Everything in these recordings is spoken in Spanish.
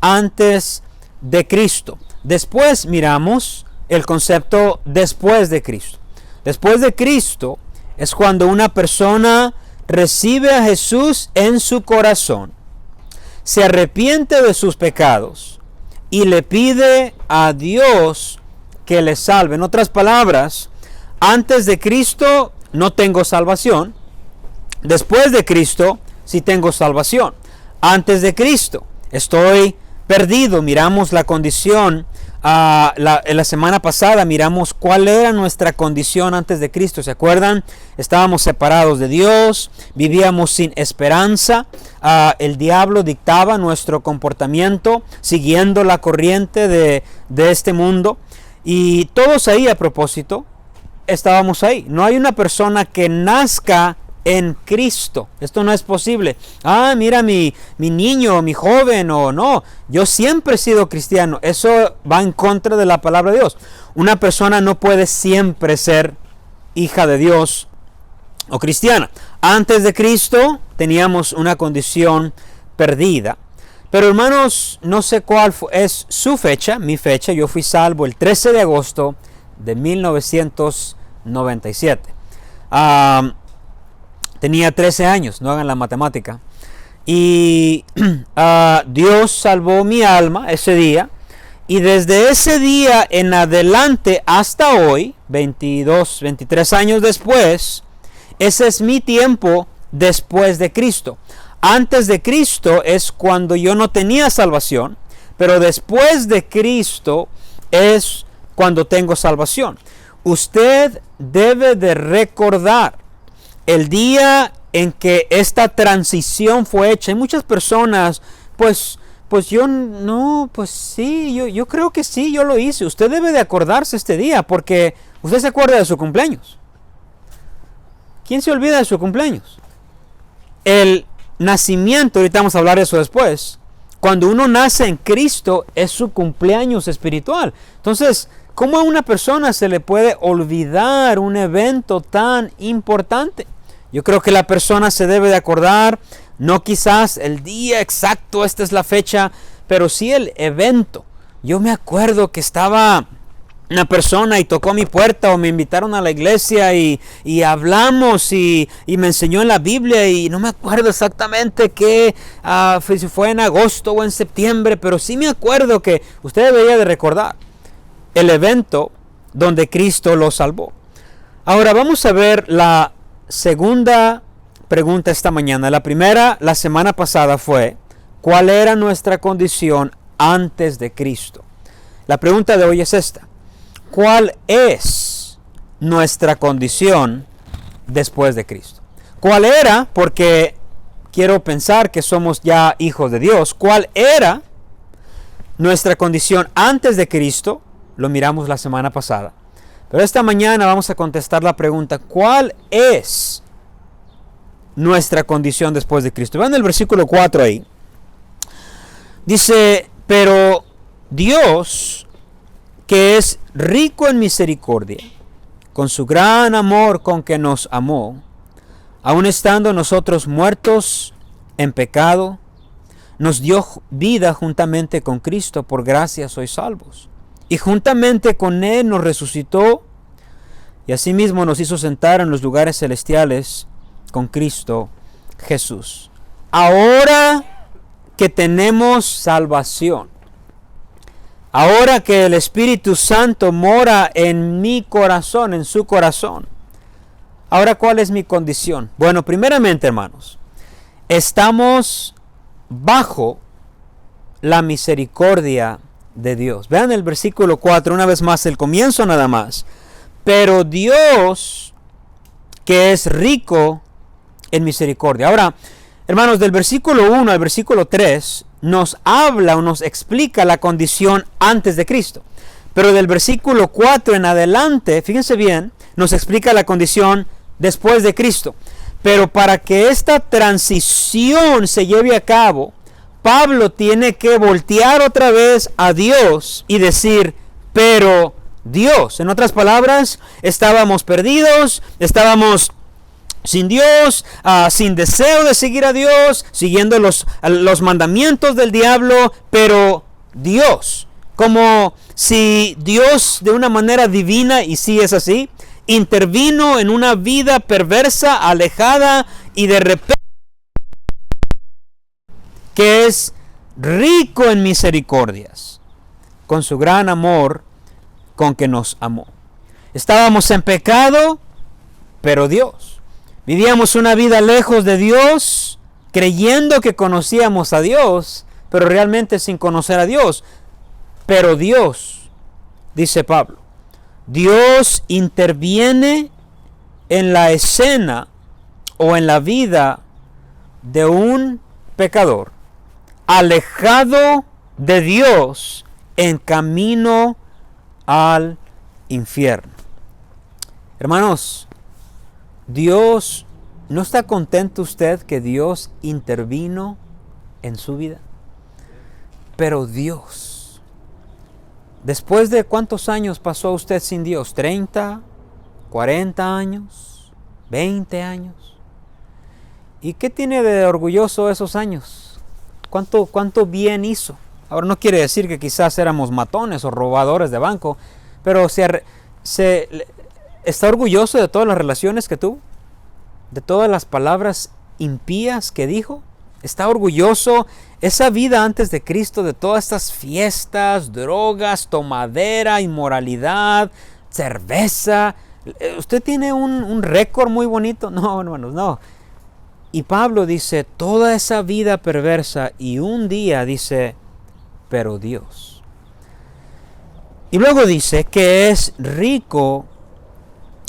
antes de Cristo. Después miramos el concepto después de Cristo. Después de Cristo es cuando una persona recibe a Jesús en su corazón, se arrepiente de sus pecados y le pide a Dios que le salve. En otras palabras, antes de Cristo no tengo salvación. Después de Cristo sí tengo salvación. Antes de Cristo estoy perdido. Miramos la condición. En la semana pasada miramos cuál era nuestra condición antes de Cristo. ¿Se acuerdan? Estábamos separados de Dios, vivíamos sin esperanza. El diablo dictaba nuestro comportamiento siguiendo la corriente de este mundo. Y todos ahí, a propósito, estábamos ahí. No hay una persona que nazca en Cristo. Esto no es posible. Mira mi niño, mi joven, o no. Yo siempre he sido cristiano. Eso va en contra de la palabra de Dios. Una persona no puede siempre ser hija de Dios o cristiana. Antes de Cristo teníamos una condición perdida. Pero hermanos, no sé cuál es su fecha, mi fecha. Yo fui salvo el 13 de agosto de 1997. Tenía 13 años, no hagan la matemática. Y Dios salvó mi alma ese día. Y desde ese día en adelante hasta hoy, 23 años después, ese es mi tiempo después de Cristo. Antes de Cristo es cuando yo no tenía salvación, pero después de Cristo es cuando tengo salvación. Usted debe de recordar el día en que esta transición fue hecha. Hay muchas personas, pues yo no, pues sí, yo creo que sí, yo lo hice. Usted debe de acordarse este día, porque usted se acuerda de su cumpleaños. ¿Quién se olvida de su cumpleaños? El nacimiento, ahorita vamos a hablar de eso después. Cuando uno nace en Cristo es su cumpleaños espiritual. Entonces, ¿cómo a una persona se le puede olvidar un evento tan importante? Yo creo que la persona se debe de acordar, no quizás el día exacto, esta es la fecha, pero sí el evento. Yo me acuerdo que estaba una persona y tocó mi puerta o me invitaron a la iglesia y hablamos y me enseñó en la Biblia y no me acuerdo exactamente qué, si fue en agosto o en septiembre, pero sí me acuerdo que usted debería de recordar el evento donde Cristo lo salvó. Ahora vamos a ver la segunda pregunta esta mañana. La primera, la semana pasada, fue ¿cuál era nuestra condición antes de Cristo? La pregunta de hoy es esta: ¿cuál es nuestra condición después de Cristo? ¿Cuál era? Porque quiero pensar que somos ya hijos de Dios. ¿Cuál era nuestra condición antes de Cristo? Lo miramos la semana pasada. Pero esta mañana vamos a contestar la pregunta: ¿cuál es nuestra condición después de Cristo? Vean el versículo 4 ahí. Dice: pero Dios, que es rico en misericordia, con su gran amor con que nos amó, aun estando nosotros muertos en pecado, nos dio vida juntamente con Cristo. Por gracia sois salvos. Y juntamente con Él nos resucitó y asimismo nos hizo sentar en los lugares celestiales con Cristo Jesús. Ahora que tenemos salvación, ahora que el Espíritu Santo mora en mi corazón, en su corazón, ahora ¿cuál es mi condición? Bueno, primeramente, hermanos, estamos bajo la misericordia de Dios. Vean el versículo 4, una vez más, el comienzo nada más. Pero Dios, que es rico en misericordia. Ahora, hermanos, del versículo 1 al versículo 3 nos habla o nos explica la condición antes de Cristo. Pero del versículo 4 en adelante, fíjense bien, nos explica la condición después de Cristo. Pero para que esta transición se lleve a cabo, Pablo tiene que voltear otra vez a Dios y decir, pero Dios. En otras palabras, estábamos perdidos, estábamos sin Dios, sin deseo de seguir a Dios, siguiendo los mandamientos del diablo, pero Dios, como si Dios de una manera divina, y sí es así, intervino en una vida perversa, alejada, y de repente que es rico en misericordias, con su gran amor con que nos amó. Estábamos en pecado, pero Dios. Vivíamos una vida lejos de Dios, creyendo que conocíamos a Dios, pero realmente sin conocer a Dios. Pero Dios, dice Pablo, Dios interviene en la escena o en la vida de un pecador, alejado de Dios, en camino al infierno. Hermanos, Dios, ¿no está contento usted que Dios intervino en su vida? Pero Dios, ¿después de cuántos años pasó usted sin Dios? ¿30? ¿40 años? ¿20 años? ¿Y qué tiene de orgulloso esos años? ¿Cuánto bien hizo? Ahora, no quiere decir que quizás éramos matones o robadores de banco, pero ¿está orgulloso de todas las relaciones que tuvo? ¿De todas las palabras impías que dijo? ¿Está orgulloso esa vida antes de Cristo, de todas estas fiestas, drogas, tomadera, inmoralidad, cerveza? ¿Usted tiene un récord muy bonito? No, hermanos, no. Y Pablo dice, toda esa vida perversa, y un día dice, pero Dios. Y luego dice que es rico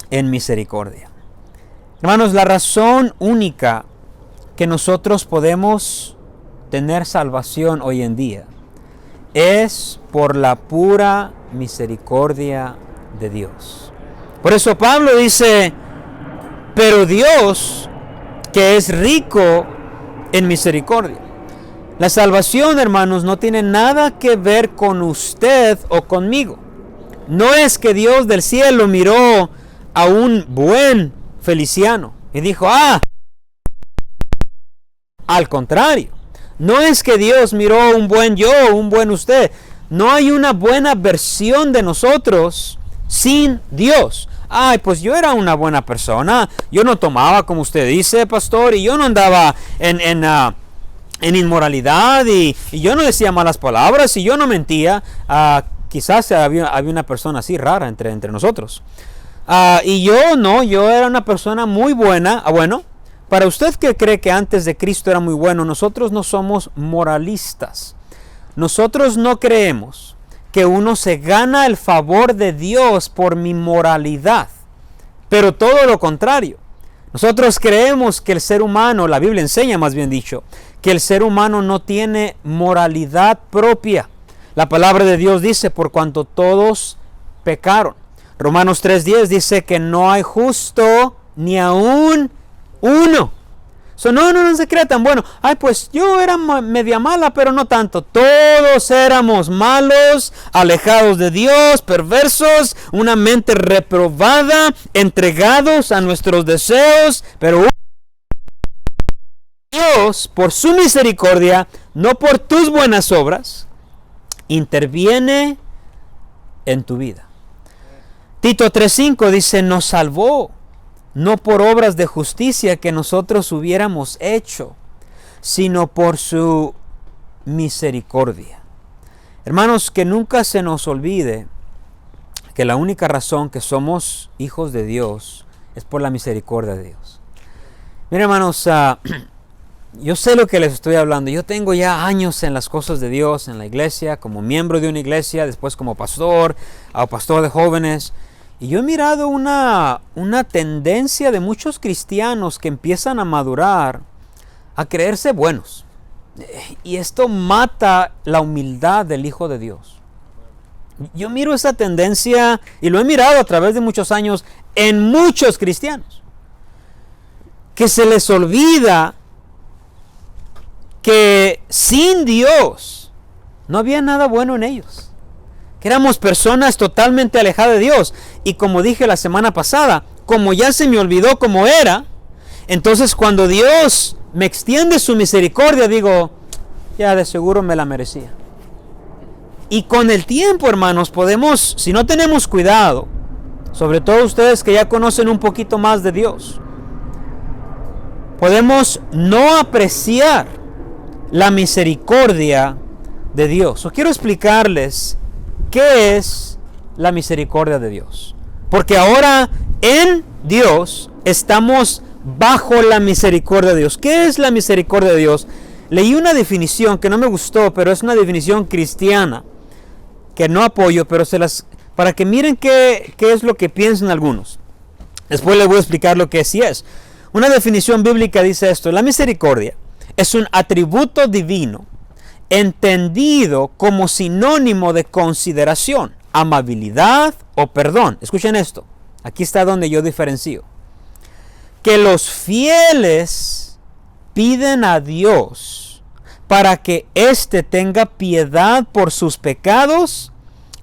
en misericordia. Hermanos, la razón única que nosotros podemos tener salvación hoy en día es por la pura misericordia de Dios. Por eso Pablo dice, pero Dios, que es rico en misericordia. La salvación, hermanos, no tiene nada que ver con usted o conmigo. No es que Dios del cielo miró a un buen Feliciano y dijo, al contrario. No es que Dios miró un buen yo, un buen usted. No hay una buena versión de nosotros sin Dios. Pues yo era una buena persona. Yo no tomaba, como usted dice, pastor, y yo no andaba en inmoralidad, y yo no decía malas palabras, y yo no mentía. Quizás había una persona así rara entre nosotros. Y yo era una persona muy buena. Bueno, para usted que cree que antes de Cristo era muy bueno, nosotros no somos moralistas. Nosotros no creemos que uno se gana el favor de Dios por mi moralidad, pero todo lo contrario. Nosotros creemos que el ser humano, la Biblia enseña más bien dicho, que el ser humano no tiene moralidad propia. La palabra de Dios dice, por cuanto todos pecaron. Romanos 3:10 dice que no hay justo ni aún uno. No se crea tan bueno. Pues yo era media mala, pero no tanto. Todos éramos malos, alejados de Dios, perversos, una mente reprobada, entregados a nuestros deseos. Pero Dios, por su misericordia, no por tus buenas obras, interviene en tu vida. Tito 3:5 dice, nos salvó, no por obras de justicia que nosotros hubiéramos hecho, sino por su misericordia. Hermanos, que nunca se nos olvide que la única razón que somos hijos de Dios es por la misericordia de Dios. Miren, hermanos, yo sé lo que les estoy hablando. Yo tengo ya años en las cosas de Dios, en la iglesia, como miembro de una iglesia, después como pastor, o pastor de jóvenes. Y yo he mirado una tendencia de muchos cristianos que empiezan a madurar, a creerse buenos. Y esto mata la humildad del Hijo de Dios. Yo miro esa tendencia, y lo he mirado a través de muchos años, en muchos cristianos, que se les olvida que sin Dios no había nada bueno en ellos. Que éramos personas totalmente alejadas de Dios. Y como dije la semana pasada, como ya se me olvidó cómo era, Entonces cuando Dios me extiende su misericordia, digo, ya de seguro me la merecía. Y con el tiempo, hermanos, podemos, si no tenemos cuidado, sobre todo ustedes que ya conocen un poquito más de Dios, podemos no apreciar la misericordia de Dios. Yo quiero explicarles qué es la misericordia de Dios. Porque ahora en Dios estamos bajo la misericordia de Dios. ¿Qué es la misericordia de Dios? Leí una definición que no me gustó, pero es una definición cristiana que no apoyo, pero para que miren qué es lo que piensan algunos. Después les voy a explicar lo que sí es. Una definición bíblica dice esto: la misericordia es un atributo divino entendido como sinónimo de consideración, amabilidad o perdón. Escuchen esto, aquí está donde yo diferencio. Que los fieles piden a Dios para que éste tenga piedad por sus pecados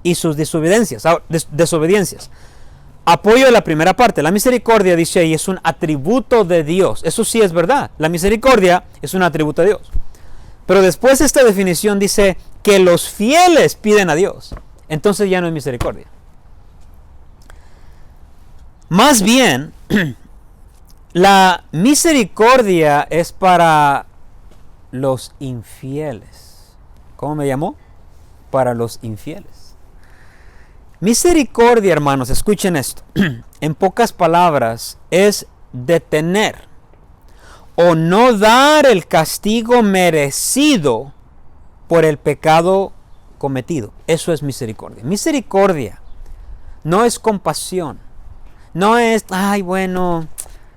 y sus desobediencias. Apoyo la primera parte. La misericordia, dice ahí, es un atributo de Dios. Eso sí es verdad. La misericordia es un atributo de Dios. Pero después esta definición dice que los fieles piden a Dios. Entonces ya no es misericordia. Más bien, la misericordia es para los infieles. ¿Cómo me llamó? Para los infieles. Misericordia, hermanos, escuchen esto. En pocas palabras, es detener o no dar el castigo merecido por el pecado cometido. Eso es misericordia. Misericordia no es compasión. No es, ay, bueno,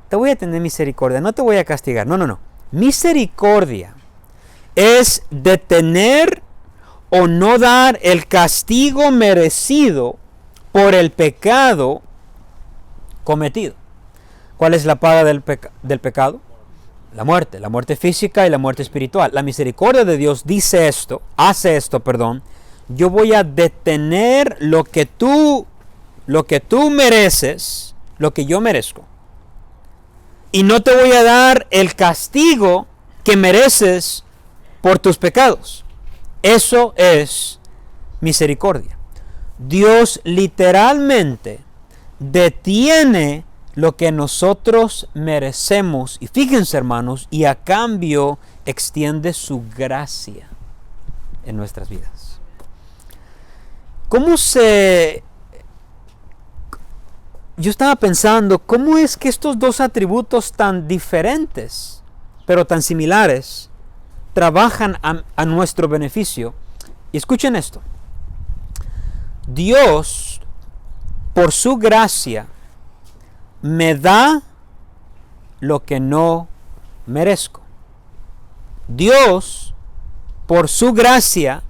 te voy a tener misericordia, no te voy a castigar. No, no, no. Misericordia es detener o no dar el castigo merecido por el pecado cometido. ¿Cuál es la paga del pecado? La muerte física y la muerte espiritual. La misericordia de Dios dice esto, hace esto, perdón. Yo voy a detener lo que tú mereces, lo que yo merezco. Y no te voy a dar el castigo que mereces por tus pecados. Eso es misericordia. Dios literalmente detiene lo que nosotros merecemos. Y fíjense, hermanos, y a cambio extiende su gracia en nuestras vidas. Yo estaba pensando, ¿cómo es que estos dos atributos tan diferentes, pero tan similares, trabajan a nuestro beneficio? Y escuchen esto. Dios, por su gracia, me da lo que no merezco. Dios, por su gracia,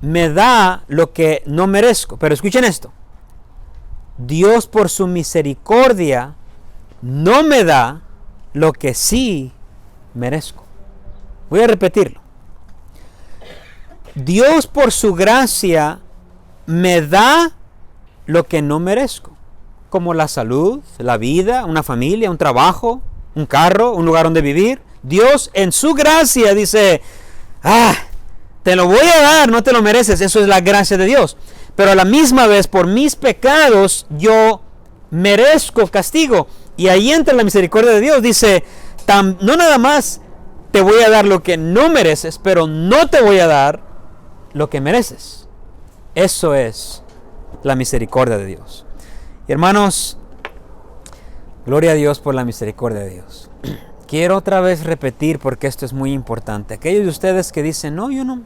me da lo que no merezco. Pero escuchen esto. Dios, por su misericordia, no me da lo que sí merezco. Voy a repetirlo. Dios, por su gracia, me da lo que no merezco. Como la salud, la vida, una familia, un trabajo, un carro, un lugar donde vivir. Dios, en su gracia, dice, te lo voy a dar, no te lo mereces. Eso es la gracia de Dios. Pero a la misma vez, por mis pecados, yo merezco castigo. Y ahí entra la misericordia de Dios. Dice, no nada más te voy a dar lo que no mereces, pero no te voy a dar lo que mereces. Eso es la misericordia de Dios. Y hermanos, gloria a Dios por la misericordia de Dios. Quiero otra vez repetir, porque esto es muy importante. Aquellos de ustedes que dicen, no, yo no,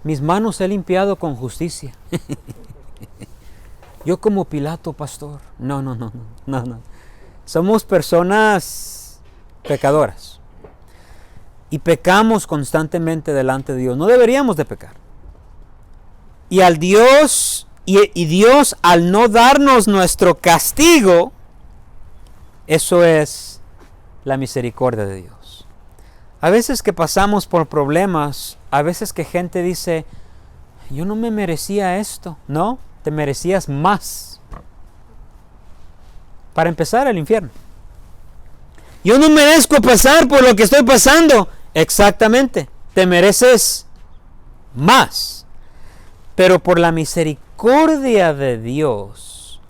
mis manos he limpiado con justicia. Yo como Pilato, pastor. No. Somos personas pecadoras. Y pecamos constantemente delante de Dios. No deberíamos de pecar. Y Dios, al no darnos nuestro castigo, eso es la misericordia de Dios. A veces que pasamos por problemas, a veces que gente dice, yo no me merecía esto. No, te merecías más. Para empezar, el infierno. yo no merezco pasar por lo que estoy pasando. Exactamente, te mereces más. Pero por la misericordia de Dios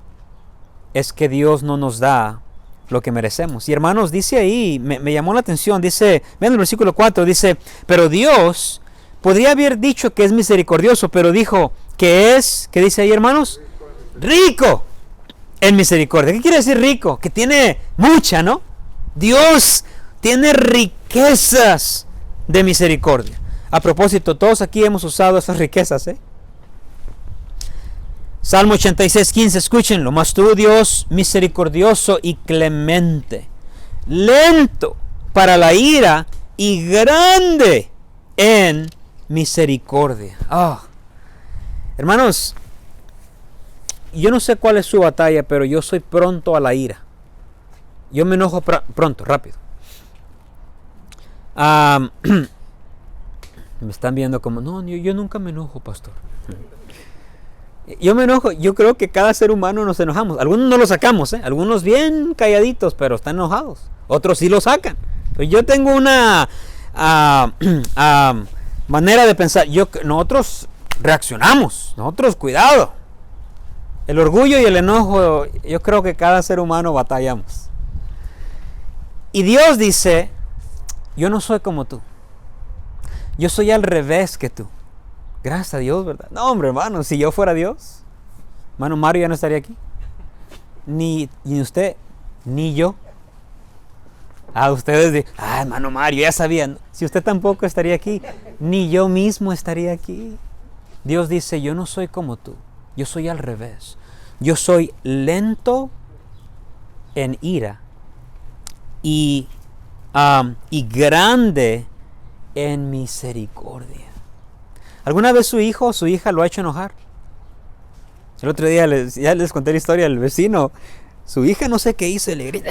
es que Dios no nos da lo que merecemos. Y hermanos, dice ahí, me llamó la atención, dice, vean el versículo 4, dice, pero Dios podría haber dicho que es misericordioso, pero dijo que es, ¿qué dice ahí, hermanos? Rico en misericordia. ¿Qué quiere decir rico? Que tiene mucha, ¿no? Dios tiene riquezas de misericordia. A propósito, todos aquí hemos usado esas riquezas, ¿eh? Salmo 86:15, escúchenlo. Mas tú, Dios, misericordioso y clemente, lento para la ira y grande en misericordia. Hermanos, yo no sé cuál es su batalla, pero yo soy pronto a la ira. Yo me enojo pronto, rápido. Me están viendo como, no, yo nunca me enojo, pastor. Yo me enojo, yo creo que cada ser humano nos enojamos. Algunos no lo sacamos, algunos bien calladitos, pero están enojados. Otros sí lo sacan. Pero yo tengo una manera de pensar. Nosotros reaccionamos, nosotros cuidado. El orgullo y el enojo, yo creo que cada ser humano batallamos. Y Dios dice, yo no soy como tú. Yo soy al revés que tú. Gracias a Dios, ¿verdad? No, hombre, hermano, si yo fuera Dios, hermano Mario ya no estaría aquí. Ni usted, ni yo. Ustedes hermano Mario, ya sabían. Si usted tampoco estaría aquí, ni yo mismo estaría aquí. Dios dice, yo no soy como tú. Yo soy al revés. Yo soy lento en ira y grande en misericordia. ¿Alguna vez su hijo o su hija lo ha hecho enojar? El otro día ya les conté la historia del vecino. Su hija no sé qué hizo y le grita.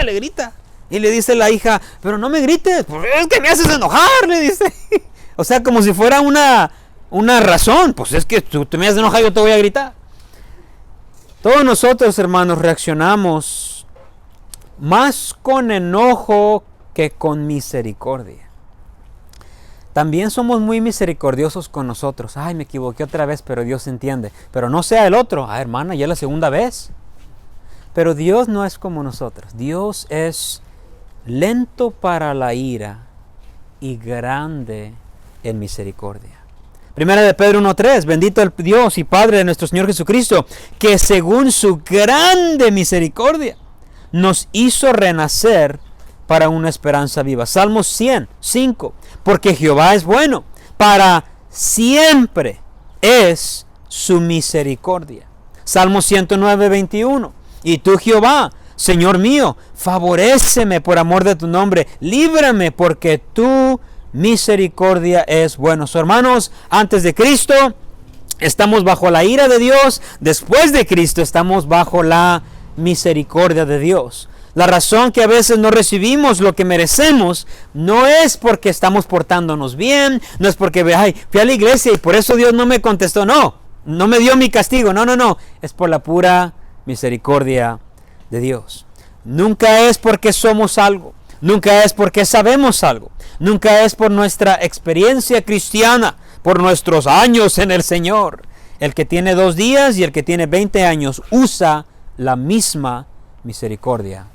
Le grita. Y le dice la hija, pero no me grites, es que me haces enojar, le dice. O sea, como si fuera una razón. Pues es que tú me haces enojar, yo te voy a gritar. Todos nosotros, hermanos, reaccionamos más con enojo que con misericordia. También somos muy misericordiosos con nosotros. Ay, me equivoqué otra vez, pero Dios entiende. Pero no sea el otro. Hermana, ya es la segunda vez. Pero Dios no es como nosotros. Dios es lento para la ira y grande en misericordia. Primera de Pedro 1:3, bendito el Dios y Padre de nuestro Señor Jesucristo, que según su grande misericordia nos hizo renacer para una esperanza viva. Salmo 100:5, porque Jehová es bueno, para siempre es su misericordia. Salmo 109:21, y tú, Jehová, Señor mío, favoréceme por amor de tu nombre, líbrame porque tu misericordia es bueno. Hermanos, antes de Cristo estamos bajo la ira de Dios, después de Cristo estamos bajo la misericordia de Dios. La razón que a veces no recibimos lo que merecemos no es porque estamos portándonos bien, no es porque fui a la iglesia y por eso Dios no me contestó, no me dio mi castigo, no, es por la pura misericordia de Dios. Nunca es porque somos algo, nunca es porque sabemos algo, nunca es por nuestra experiencia cristiana, por nuestros años en el Señor. El que tiene 2 días y el que tiene 20 años usa la misma misericordia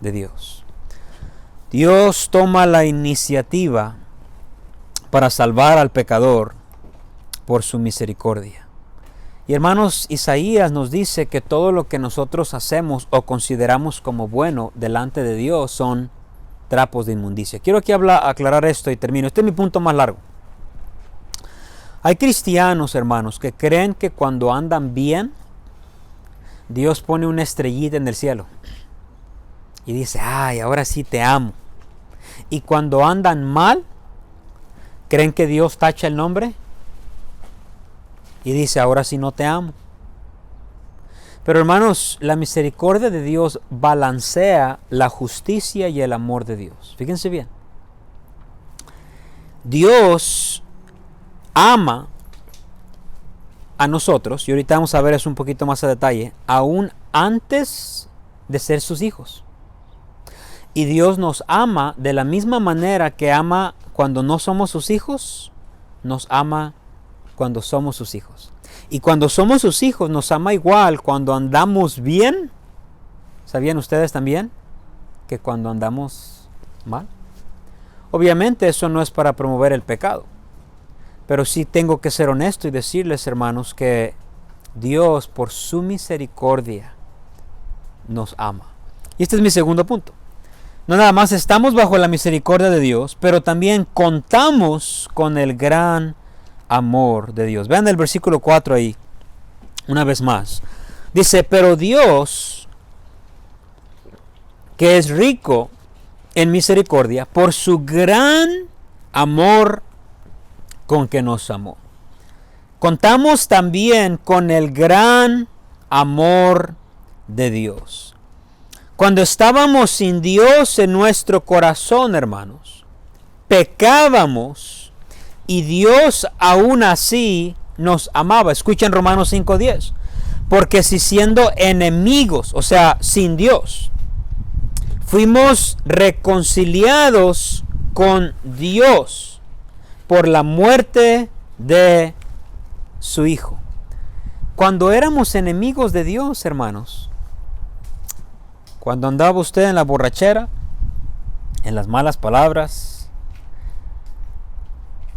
de Dios. Dios toma la iniciativa para salvar al pecador por su misericordia. Y hermanos, Isaías nos dice que todo lo que nosotros hacemos o consideramos como bueno delante de Dios son trapos de inmundicia. Quiero aquí aclarar esto y termino. Este es mi punto más largo. Hay cristianos, hermanos, que creen que cuando andan bien, Dios pone una estrellita en el cielo y dice, ahora sí te amo. Y cuando andan mal, creen que Dios tacha el nombre y dice, ahora sí no te amo. Pero hermanos, la misericordia de Dios balancea la justicia y el amor de Dios. Fíjense bien. Dios ama a nosotros, y ahorita vamos a ver eso un poquito más a detalle, aún antes de ser sus hijos. Y Dios nos ama de la misma manera que ama cuando no somos sus hijos, nos ama cuando somos sus hijos. Y cuando somos sus hijos, nos ama igual cuando andamos bien. ¿Sabían ustedes también que cuando andamos mal? Obviamente eso no es para promover el pecado. Pero sí tengo que ser honesto y decirles, hermanos, que Dios, por su misericordia, nos ama. Y este es mi segundo punto. No nada más estamos bajo la misericordia de Dios, pero también contamos con el gran amor de Dios. Vean el versículo 4 ahí, una vez más. Dice, pero Dios, que es rico en misericordia, por su gran amor con que nos amó. Contamos también con el gran amor de Dios. Cuando estábamos sin Dios en nuestro corazón, hermanos, pecábamos y Dios aún así nos amaba. Escuchen Romanos 5:10. Porque si siendo enemigos, o sea, sin Dios, fuimos reconciliados con Dios por la muerte de su Hijo. Cuando éramos enemigos de Dios, hermanos, cuando andaba usted en la borrachera, en las malas palabras,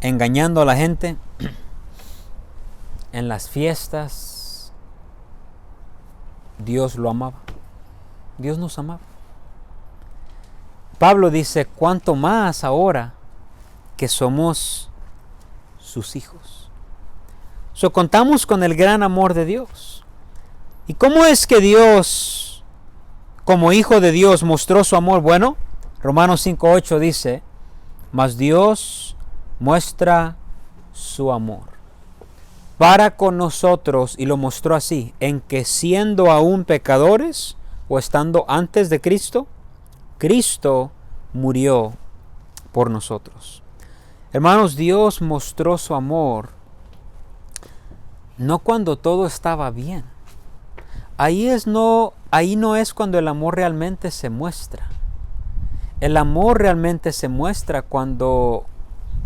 engañando a la gente, en las fiestas, Dios lo amaba. Dios nos amaba. Pablo dice, ¿cuánto más ahora que somos sus hijos? Contamos con el gran amor de Dios. ¿Y cómo es que Dios, como hijo de Dios, mostró su amor? Bueno, Romanos 5:8 dice, mas Dios muestra su amor para con nosotros, y lo mostró así, en que siendo aún pecadores, o estando antes de Cristo, Cristo murió por nosotros. Hermanos, Dios mostró su amor no cuando todo estaba bien. Ahí no es cuando el amor realmente se muestra. El amor realmente se muestra cuando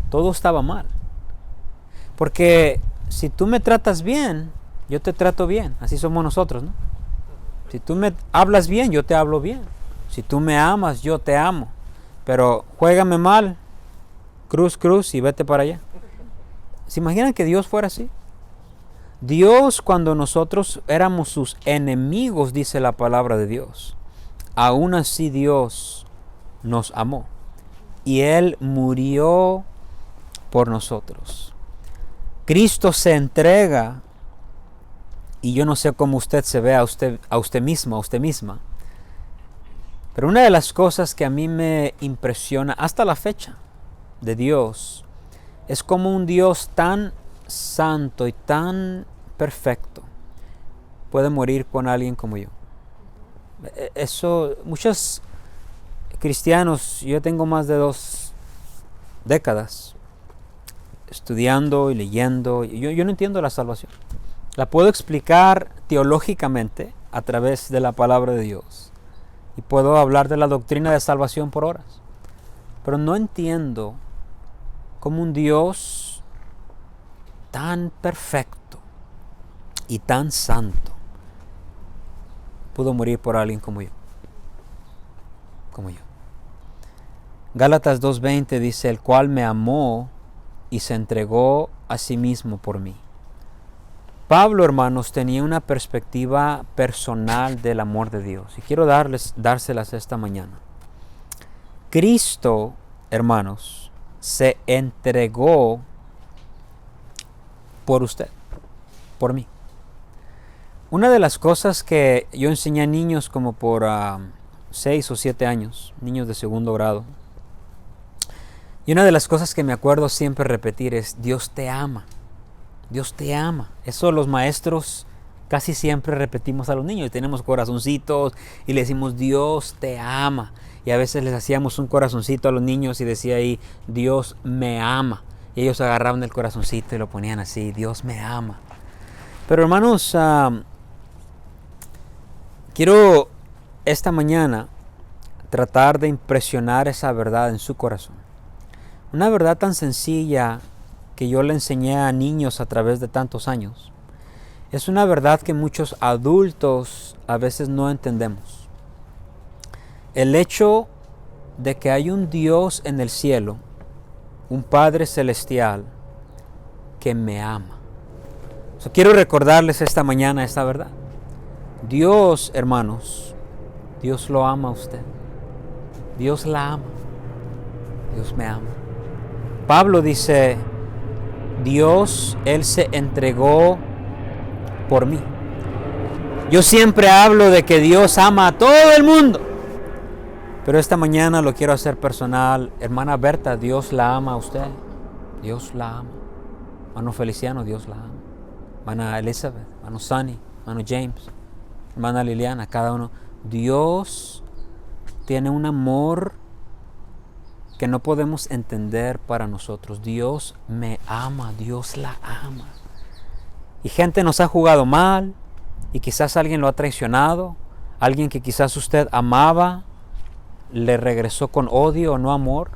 todo estaba mal. Porque si tú me tratas bien, yo te trato bien. Así somos nosotros, ¿no? Si tú me hablas bien, yo te hablo bien. Si tú me amas, yo te amo. Pero juégame mal, cruz y vete para allá. ¿Se imaginan que Dios fuera así? Dios, cuando nosotros éramos sus enemigos, dice la palabra de Dios, aún así Dios nos amó y Él murió por nosotros. Cristo se entrega, y yo no sé cómo usted se ve a usted mismo, a usted misma, pero una de las cosas que a mí me impresiona hasta la fecha de Dios es como un Dios tan santo y tan perfecto puede morir con alguien como yo. Eso, muchos cristianos, yo tengo más de 2 décadas estudiando y leyendo. Yo no entiendo la salvación. La puedo explicar teológicamente a través de la palabra de Dios. Y puedo hablar de la doctrina de salvación por horas. Pero no entiendo cómo un Dios tan perfecto y tan santo pudo morir por alguien como yo. Como yo. Gálatas 2:20 dice, el cual me amó y se entregó a sí mismo por mí. Pablo, hermanos, tenía una perspectiva personal del amor de Dios. Y quiero dárselas esta mañana. Cristo, hermanos, se entregó por usted, por mí. Una de las cosas que yo enseñé a niños como por 6 o 7 años, niños de segundo grado, y una de las cosas que me acuerdo siempre repetir es, Dios te ama. Dios te ama. Eso los maestros casi siempre repetimos a los niños. Tenemos corazoncitos y le decimos, Dios te ama. Y a veces les hacíamos un corazoncito a los niños y decía ahí, Dios me ama. Y ellos agarraban el corazoncito y lo ponían así, Dios me ama. Pero hermanos, quiero esta mañana tratar de impresionar esa verdad en su corazón. Una verdad tan sencilla que yo le enseñé a niños a través de tantos años. Es una verdad que muchos adultos a veces no entendemos. El hecho de que hay un Dios en el cielo, un Padre celestial que me ama. Quiero recordarles esta mañana esta verdad. Dios, hermanos, Dios lo ama a usted. Dios la ama. Dios me ama. Pablo dice, Dios, Él se entregó por mí. Yo siempre hablo de que Dios ama a todo el mundo. Pero esta mañana lo quiero hacer personal. Hermana Berta, Dios la ama a usted. Dios la ama. Hermano Feliciano, Dios la ama. Hermana Elizabeth, hermano Sunny, hermano James, hermana Liliana, cada uno. Dios tiene un amor que no podemos entender para nosotros. Dios me ama, Dios la ama. Y gente nos ha jugado mal, y quizás alguien lo ha traicionado, alguien que quizás usted amaba, le regresó con odio o no amor.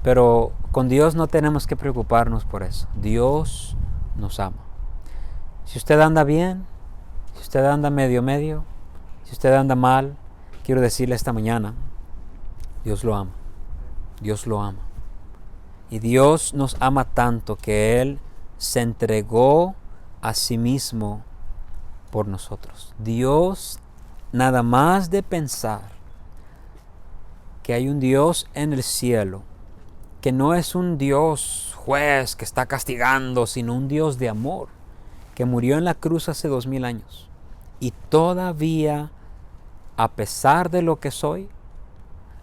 Pero con Dios no tenemos que preocuparnos por eso. Dios nos ama. Si usted anda bien, si usted anda medio, si usted anda mal, quiero decirle esta mañana, Dios lo ama. Dios lo ama. Y Dios nos ama tanto que Él se entregó a sí mismo por nosotros. Dios, nada más de pensar que hay un Dios en el cielo, que no es un Dios juez que está castigando, sino un Dios de amor, que murió en la cruz hace 2000 años. Y todavía, a pesar de lo que soy,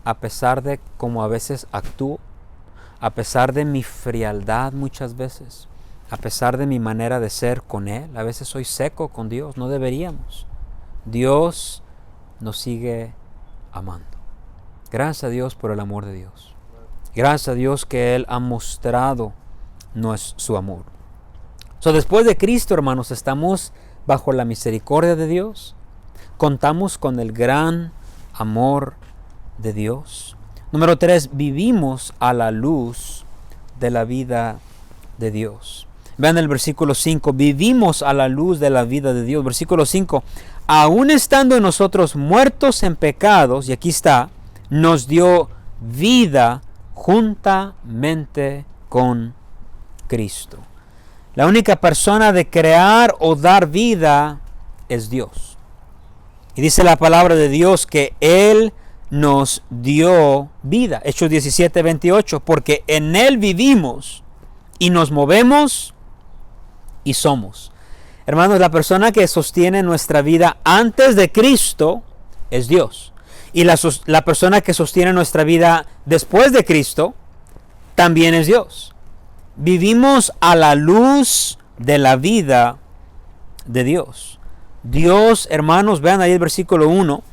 a pesar de cómo a veces actúo, a pesar de mi frialdad muchas veces, a pesar de mi manera de ser con Él, a veces soy seco con Dios, no deberíamos. Dios nos sigue amando. Gracias a Dios por el amor de Dios. Gracias a Dios que Él ha mostrado su amor. Después de Cristo, hermanos, estamos bajo la misericordia de Dios. Contamos con el gran amor de Dios. Número 3, vivimos a la luz de la vida de Dios. Vean el versículo 5, vivimos a la luz de la vida de Dios. Versículo 5, aún estando nosotros muertos en pecados, y aquí está, nos dio vida juntamente con Cristo. La única persona de crear o dar vida es Dios. Y dice la palabra de Dios que Él nos dio vida. Hechos 17:28, porque en Él vivimos y nos movemos y somos. Hermanos, la persona que sostiene nuestra vida antes de Cristo es Dios. Y la persona que sostiene nuestra vida después de Cristo también es Dios. Vivimos a la luz de la vida de Dios. Dios, hermanos, vean ahí el versículo 1,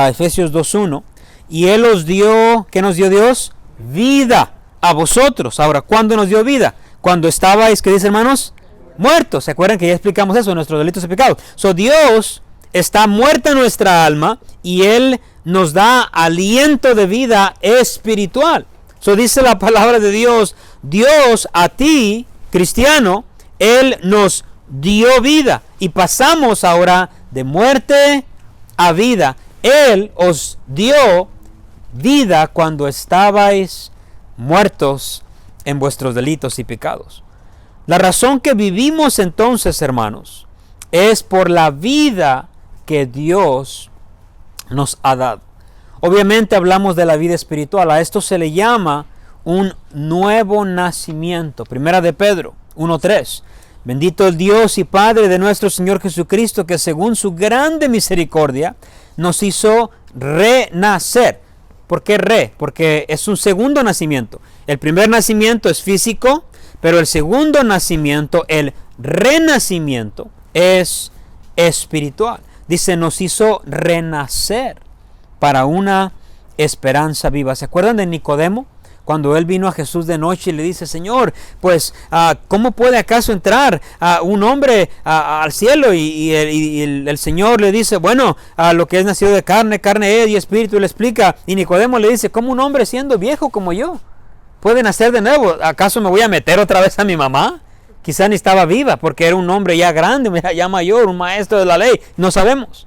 Efesios 2:1. Y Él os dio, ¿qué nos dio Dios? Vida a vosotros. Ahora, ¿cuándo nos dio vida? Cuando estabais, ¿qué dice, hermanos? Muertos. ¿Se acuerdan que ya explicamos eso? Nuestros delitos y pecados. Dios está muerta nuestra alma y Él nos da aliento de vida espiritual. Dice la palabra de Dios, Dios a ti, cristiano, Él nos dio vida y pasamos ahora de muerte a vida. Él os dio vida cuando estabais muertos en vuestros delitos y pecados. La razón que vivimos entonces, hermanos, es por la vida que Dios nos ha dado. Obviamente hablamos de la vida espiritual. A esto se le llama un nuevo nacimiento. Primera de Pedro 1:3. Bendito el Dios y Padre de nuestro Señor Jesucristo, que según su grande misericordia nos hizo renacer. ¿Por qué re? Porque es un segundo nacimiento. El primer nacimiento es físico, pero el segundo nacimiento, el renacimiento, es espiritual. Dice, nos hizo renacer para una esperanza viva. ¿Se acuerdan de Nicodemo? Cuando él vino a Jesús de noche y le dice, Señor, pues, ¿cómo puede acaso entrar un hombre al cielo? Y el Señor le dice, bueno, lo que es nacido de carne, carne es y espíritu, y le explica. Y Nicodemo le dice, ¿cómo un hombre siendo viejo como yo puede nacer de nuevo? ¿Acaso me voy a meter otra vez a mi mamá? Quizá ni estaba viva porque era un hombre ya grande, ya mayor, un maestro de la ley. No sabemos.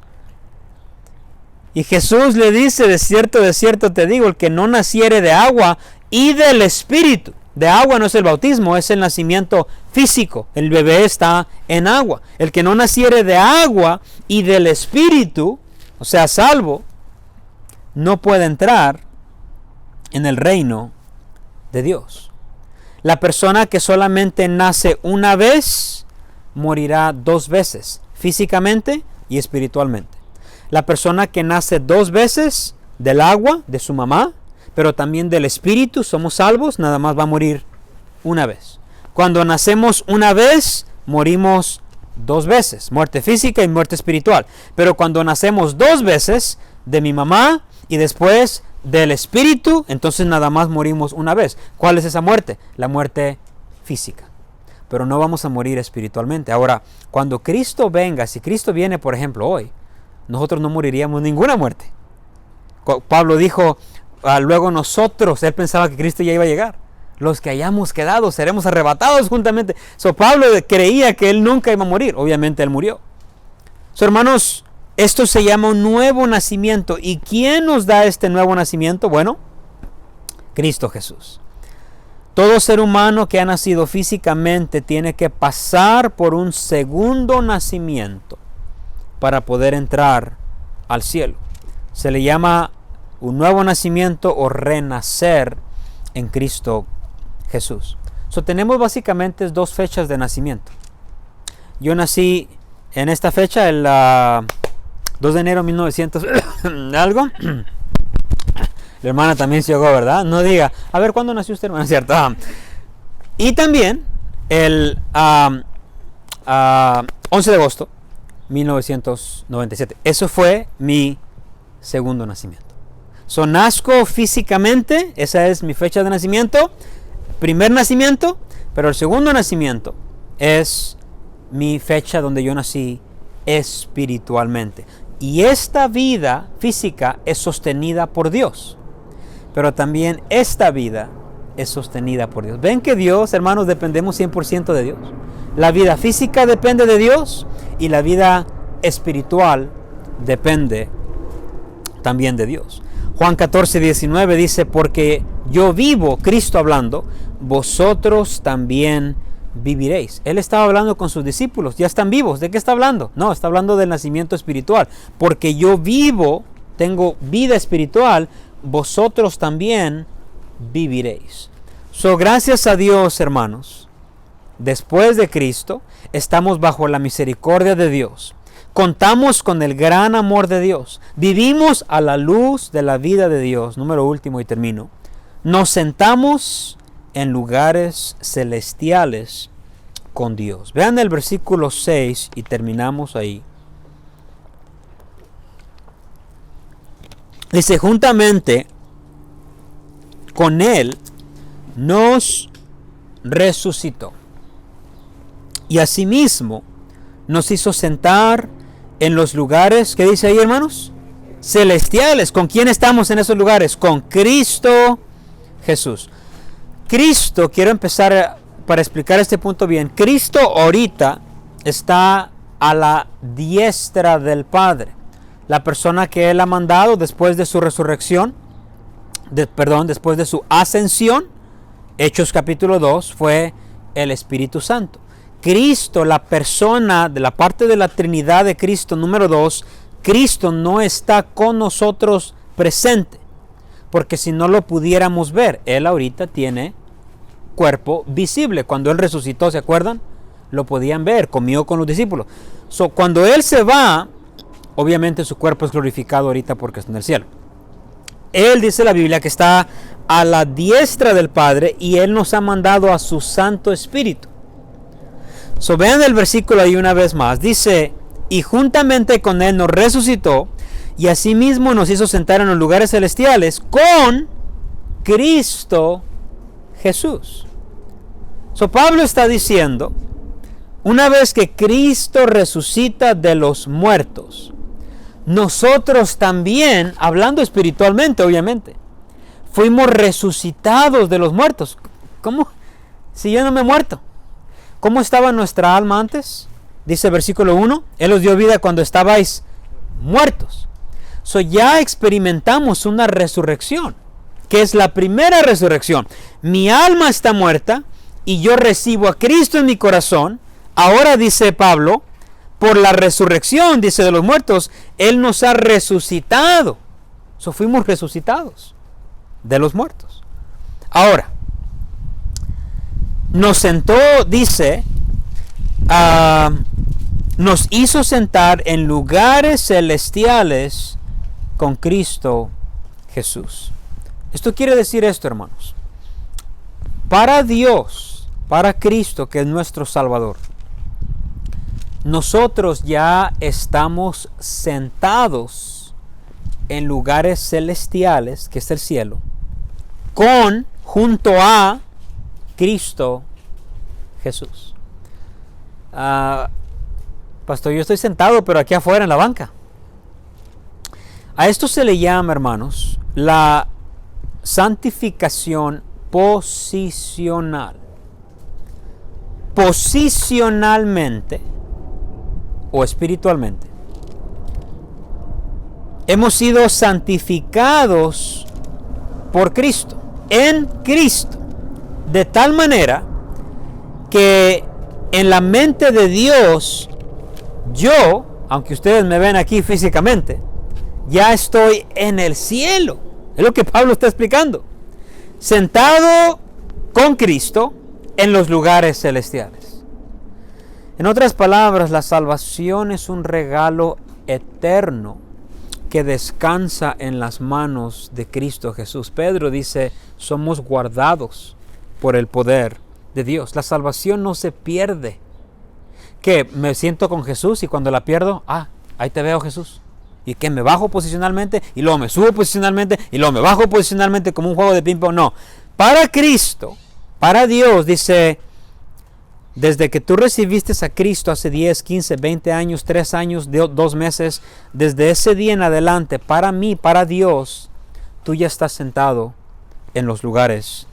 Y Jesús le dice, de cierto te digo, el que no naciere de agua y del Espíritu. De agua no es el bautismo, es el nacimiento físico. El bebé está en agua. El que no naciere de agua y del Espíritu, o sea, salvo, no puede entrar en el reino de Dios. La persona que solamente nace una vez, morirá 2 veces, físicamente y espiritualmente. La persona que nace 2 veces del agua, de su mamá, pero también del Espíritu, somos salvos, nada más va a morir una vez. Cuando nacemos una vez, morimos 2 veces, muerte física y muerte espiritual. Pero cuando nacemos 2 veces, de mi mamá y después del Espíritu, entonces nada más morimos una vez. ¿Cuál es esa muerte? La muerte física. Pero no vamos a morir espiritualmente. Ahora, cuando Cristo venga, si Cristo viene, por ejemplo, hoy, nosotros no moriríamos ninguna muerte. Pablo dijo, luego nosotros, él pensaba que Cristo ya iba a llegar. Los que hayamos quedado seremos arrebatados juntamente. Pablo creía que él nunca iba a morir. Obviamente él murió. Hermanos, esto se llama un nuevo nacimiento. ¿Y quién nos da este nuevo nacimiento? Bueno, Cristo Jesús. Todo ser humano que ha nacido físicamente tiene que pasar por un segundo nacimiento para poder entrar al cielo. Se le llama un nuevo nacimiento o renacer en Cristo Jesús. Tenemos básicamente 2 fechas de nacimiento. Yo nací en esta fecha, el 2 de enero de 1900 algo. La hermana también se ahogó, ¿verdad? No diga, a ver, ¿cuándo nació usted, hermana? ¿Cierto? Y también el 11 de agosto 1997. Eso fue mi segundo nacimiento. Nazco físicamente, esa es mi fecha de nacimiento, primer nacimiento, pero el segundo nacimiento es mi fecha donde yo nací espiritualmente. Y esta vida física es sostenida por Dios, pero también esta vida es sostenida por Dios. ¿Ven que Dios, hermanos, dependemos 100% de Dios? La vida física depende de Dios y la vida espiritual depende también de Dios. Juan 14:19 dice, porque yo vivo, Cristo hablando, vosotros también viviréis. Él estaba hablando con sus discípulos, ya están vivos. ¿De qué está hablando? No, está hablando del nacimiento espiritual. Porque yo vivo, tengo vida espiritual, vosotros también viviréis. Gracias a Dios, hermanos, después de Cristo, estamos bajo la misericordia de Dios. Contamos con el gran amor de Dios. Vivimos a la luz de la vida de Dios. Número último y termino. Nos sentamos en lugares celestiales con Dios. Vean el versículo 6 y terminamos ahí. Dice, juntamente con Él nos resucitó. Y asimismo nos hizo sentar en los lugares, ¿qué dice ahí, hermanos? Celestiales. ¿Con quién estamos en esos lugares? Con Cristo Jesús. Cristo, quiero empezar para explicar este punto bien. Cristo ahorita está a la diestra del Padre. La persona que Él ha mandado después de su resurrección, después de su ascensión, Hechos capítulo 2, fue el Espíritu Santo. Cristo, la persona de la parte de la Trinidad de Cristo, número 2, Cristo no está con nosotros presente, porque si no lo pudiéramos ver, Él ahorita tiene cuerpo visible. Cuando Él resucitó, ¿se acuerdan? Lo podían ver, comió con los discípulos. Cuando Él se va, obviamente su cuerpo es glorificado ahorita porque está en el cielo. Él, dice la Biblia, que está a la diestra del Padre y Él nos ha mandado a su Santo Espíritu. Vean el versículo ahí una vez más. Dice, y juntamente con Él nos resucitó y asimismo nos hizo sentar en los lugares celestiales con Cristo Jesús. Pablo está diciendo, una vez que Cristo resucita de los muertos, nosotros también, hablando espiritualmente obviamente, fuimos resucitados de los muertos. ¿Cómo? Si yo no me he muerto. ¿Cómo estaba nuestra alma antes? Dice el versículo 1, Él os dio vida cuando estabais muertos. Ya experimentamos una resurrección, que es la primera resurrección. Mi alma está muerta y yo recibo a Cristo en mi corazón. Ahora dice Pablo, por la resurrección, dice, de los muertos, Él nos ha resucitado. Fuimos resucitados de los muertos. Ahora, nos sentó, dice, nos hizo sentar en lugares celestiales con Cristo Jesús. Esto quiere decir esto, hermanos. Para Dios, para Cristo, que es nuestro Salvador, nosotros ya estamos sentados en lugares celestiales, que es el cielo, junto a Cristo Jesús. Pastor, yo estoy sentado, pero aquí afuera en la banca. A esto se le llama, hermanos, la santificación posicional. Posicionalmente o espiritualmente hemos sido santificados por Cristo, en Cristo, de tal manera que en la mente de Dios, yo, aunque ustedes me ven aquí físicamente, ya estoy en el cielo. Es lo que Pablo está explicando. Sentado con Cristo en los lugares celestiales. En otras palabras, la salvación es un regalo eterno que descansa en las manos de Cristo Jesús. Pedro dice, somos guardados por el poder de Dios. La salvación no se pierde. Que me siento con Jesús y cuando la pierdo, ahí te veo, Jesús. Y que me bajo posicionalmente y luego me subo posicionalmente y luego me bajo posicionalmente como un juego de ping-pong. No, para Cristo, para Dios, dice, desde que tú recibiste a Cristo hace 10, 15, 20 años, 3 años, 2 meses, desde ese día en adelante, para mí, para Dios, tú ya estás sentado en los lugares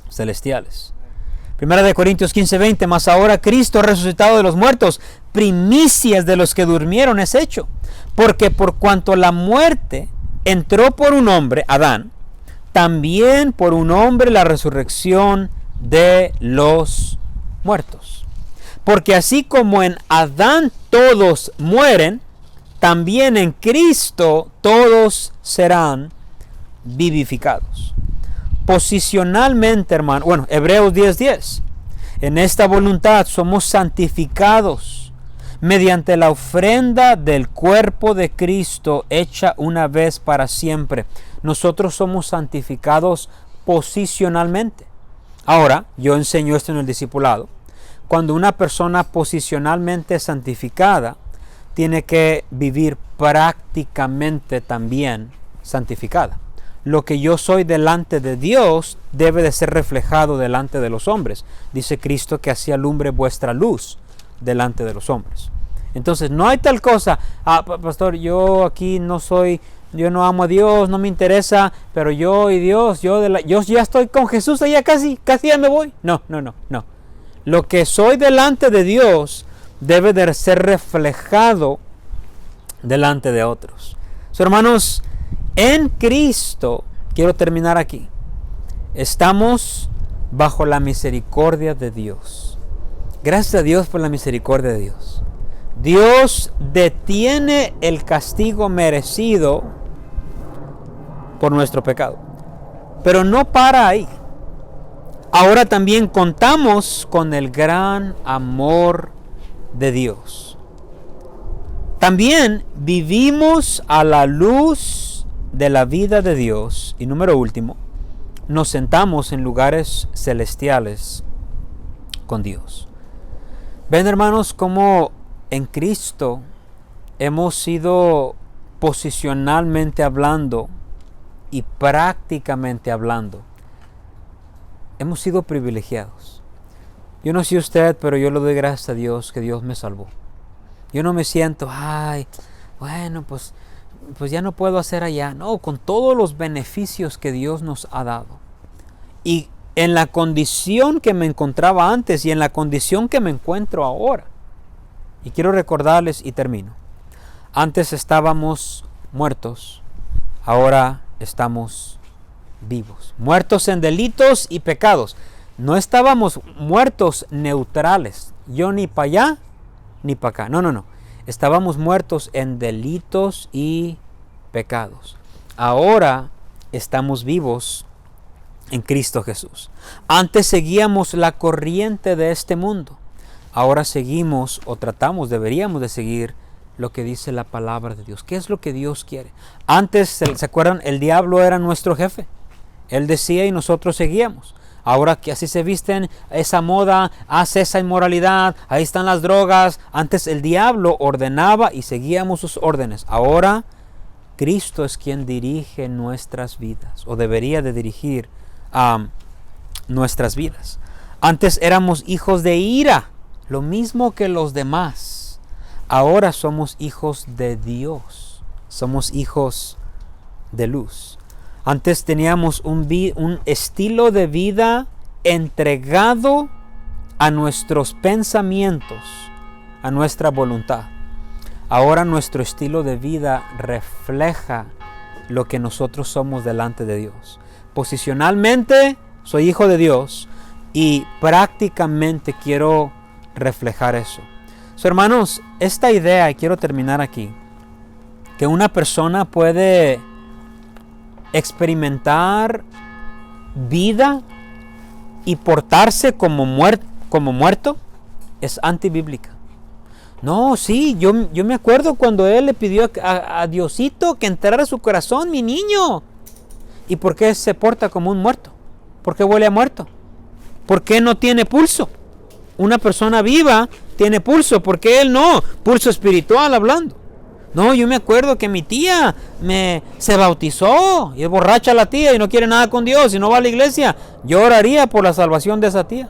celestiales. Primera de Corintios 15, 20, mas ahora Cristo resucitado de los muertos, primicias de los que durmieron es hecho. Porque por cuanto la muerte entró por un hombre, Adán, también por un hombre la resurrección de los muertos. Porque así como en Adán todos mueren, también en Cristo todos serán vivificados. Posicionalmente, hermano, Hebreos 10:10. En esta voluntad somos santificados mediante la ofrenda del cuerpo de Cristo hecha una vez para siempre. Nosotros somos santificados posicionalmente. Ahora, yo enseño esto en el discipulado. Cuando una persona posicionalmente santificada tiene que vivir prácticamente también santificada. Lo que yo soy delante de Dios debe de ser reflejado delante de los hombres. Dice Cristo que así alumbre vuestra luz delante de los hombres. Entonces no hay tal cosa, pastor, yo aquí no soy, yo no amo a Dios, no me interesa, pero yo y Dios, yo ya estoy con Jesús allá casi ya me voy. No. Lo que soy delante de Dios debe de ser reflejado delante de otros. Hermanos, en Cristo, quiero terminar aquí, estamos bajo la misericordia de Dios. Gracias a Dios por la misericordia de Dios. Dios detiene el castigo merecido por nuestro pecado. Pero no para ahí. Ahora también contamos con el gran amor de Dios. También vivimos a la luz de la vida de Dios. Y número último, nos sentamos en lugares celestiales con Dios. Ven, hermanos, cómo en Cristo hemos sido posicionalmente hablando y prácticamente hablando hemos sido privilegiados. Yo no sé usted, pero yo le doy gracias a Dios que Dios me salvó. Yo no me siento, bueno, pues ya no puedo hacer allá. No, con todos los beneficios que Dios nos ha dado. Y en la condición que me encontraba antes y en la condición que me encuentro ahora. Y quiero recordarles y termino. Antes estábamos muertos, ahora estamos vivos. Muertos en delitos y pecados. No estábamos muertos neutrales. Yo ni para allá ni para acá. No. Estábamos muertos en delitos y pecados. Ahora estamos vivos en Cristo Jesús. Antes seguíamos la corriente de este mundo. Ahora seguimos o deberíamos de seguir lo que dice la palabra de Dios. ¿Qué es lo que Dios quiere? Antes, ¿se acuerdan? El diablo era nuestro jefe. Él decía y nosotros seguíamos. Ahora que así se visten, esa moda, hace esa inmoralidad, ahí están las drogas. Antes el diablo ordenaba y seguíamos sus órdenes. Ahora Cristo es quien dirige nuestras vidas o debería de dirigir nuestras vidas. Antes éramos hijos de ira, lo mismo que los demás. Ahora somos hijos de Dios, somos hijos de luz. Antes teníamos un estilo de vida entregado a nuestros pensamientos, a nuestra voluntad. Ahora nuestro estilo de vida refleja lo que nosotros somos delante de Dios. Posicionalmente soy hijo de Dios y prácticamente quiero reflejar eso. Hermanos, esta idea, y quiero terminar aquí, que una persona puede experimentar vida y portarse como muerto, es antibíblica. No, sí, yo me acuerdo cuando él le pidió a Diosito que entrara a su corazón, mi niño. ¿Y por qué se porta como un muerto? ¿Por qué huele a muerto? ¿Por qué no tiene pulso? Una persona viva tiene pulso, ¿por qué él no? Pulso espiritual hablando. No, yo me acuerdo que mi tía se bautizó y es borracha la tía y no quiere nada con Dios y no va a la iglesia. Yo oraría por la salvación de esa tía.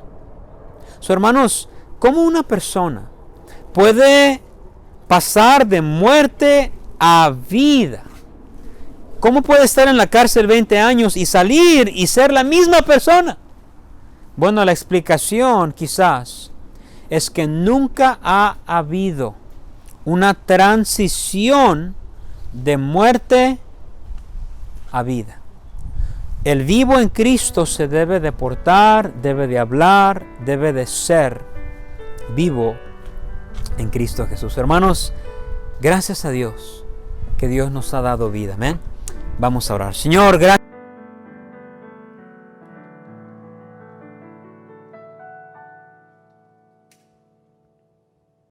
Hermanos, ¿cómo una persona puede pasar de muerte a vida? ¿Cómo puede estar en la cárcel 20 años y salir y ser la misma persona? Bueno, la explicación quizás es que nunca ha habido una transición de muerte a vida. El vivo en Cristo se debe de portar, debe de hablar, debe de ser vivo en Cristo Jesús. Hermanos, gracias a Dios que Dios nos ha dado vida. Amén. Vamos a orar. Señor, gracias.